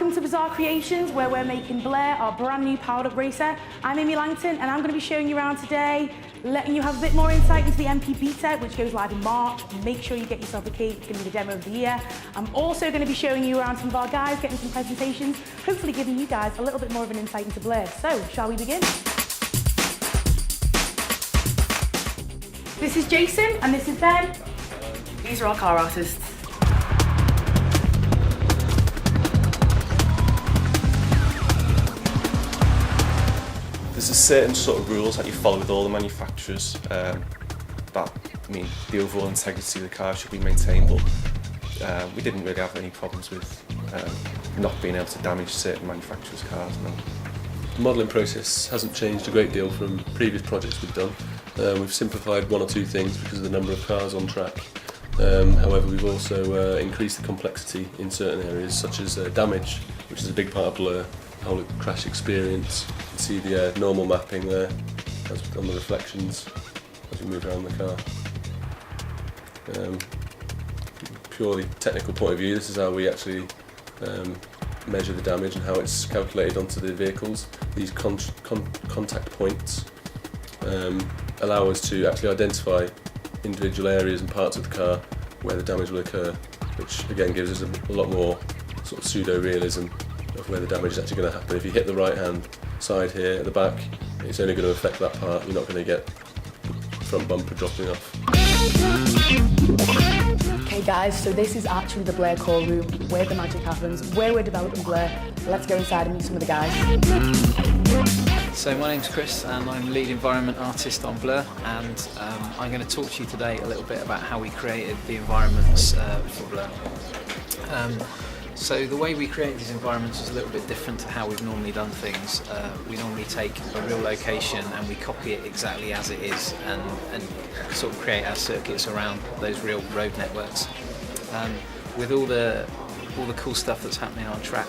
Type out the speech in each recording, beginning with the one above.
Welcome to Bizzare Creations, where we're making Blair, our brand new powered up racer. I'm Amy Langton, and I'm going to be showing you around today, letting you have a bit more insight into the MP beta, which goes live in March. Make sure you get yourself a key, it's going to be the demo of the year. I'm also going to be showing you around some of our guys, getting some presentations, hopefully giving you guys a little bit more of an insight into Blair. So, shall we begin? This is Jason, and this is Ben. These are our car artists. There's a certain sort of rules that you follow with all the manufacturers. The overall integrity of the car should be maintained, but we didn't really have any problems with not being able to damage certain manufacturers' cars. No. The modelling process hasn't changed a great deal from previous projects we've done. We've simplified one or two things because of the number of cars on track. However, we've also increased the complexity in certain areas, such as damage, which is a big part of Blur. The whole crash experience. You can see the normal mapping there on the reflections as we move around the car. Purely technical point of view, this is how we actually measure the damage and how it's calculated onto the vehicles. These contact points allow us to actually identify individual areas and parts of the car where the damage will occur, which again gives us a lot more sort of pseudo-realism of where the damage is actually going to happen. If you hit the right hand side here at the back, it's only going to affect that part. You're not going to get front bumper dropping off. Okay guys, so this is actually the Blair core room, where the magic happens, where we're developing Blair. Let's go inside and meet some of the guys. So my name's Chris and I'm lead environment artist on Blur, and I'm going to talk to you today a little bit about how we created the environments for Blur. So the way we create these environments is a little bit different to how we've normally done things. We normally take a real location and we copy it exactly as it is and sort of create our circuits around those real road networks. With all the cool stuff that's happening on track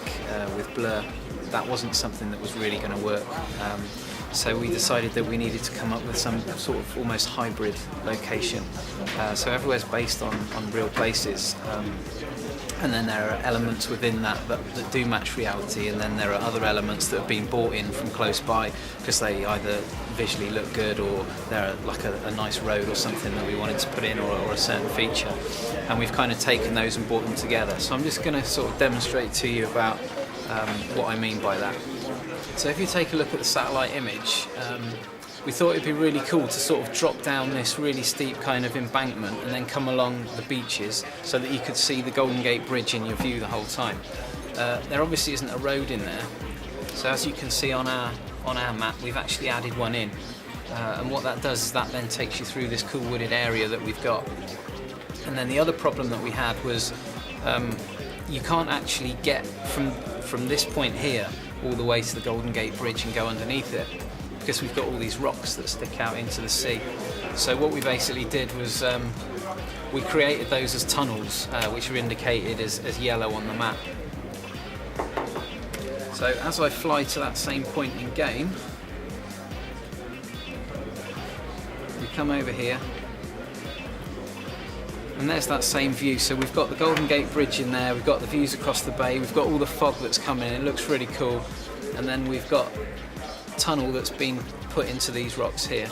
with Blur, that wasn't something that was really going to work. So we decided that we needed to come up with some sort of almost hybrid location. So everywhere's based on real places. And then there are elements within that do match reality, and then there are other elements that have been brought in from close by because they either visually look good or they're like a nice road or something that we wanted to put in, or a certain feature. And we've kind of taken those and brought them together. So I'm just going to sort of demonstrate to you about what I mean by that. So if you take a look at the satellite image, we thought it'd be really cool to sort of drop down this really steep kind of embankment and then come along the beaches so that you could see the Golden Gate Bridge in your view the whole time. There obviously isn't a road in there, so as you can see on our map, we've actually added one in. And what that does is that then takes you through this cool wooded area that we've got. And then the other problem that we had was you can't actually get from this point here all the way to the Golden Gate Bridge and go underneath it, because we've got all these rocks that stick out into the sea. So what we basically did was we created those as tunnels, which are indicated as yellow on the map. So as I fly to that same point in game, we come over here, and there's that same view. So we've got the Golden Gate Bridge in there, we've got the views across the bay, we've got all the fog that's coming, it looks really cool. And then we've got tunnel that's been put into these rocks here,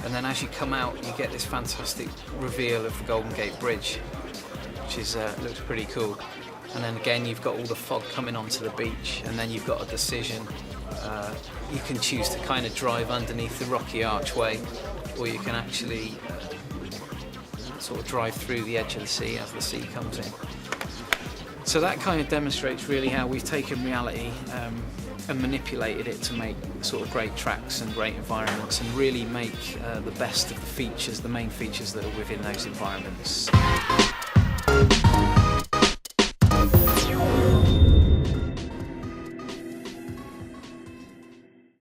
and then as you come out you get this fantastic reveal of the Golden Gate Bridge, which is looks pretty cool. And then again you've got all the fog coming onto the beach, and then you've got a decision. You can choose to kind of drive underneath the rocky archway, or you can actually sort of drive through the edge of the sea as the sea comes in. So that kind of demonstrates really how we've taken reality and manipulated it to make sort of great tracks and great environments, and really make the best of the features, the main features that are within those environments.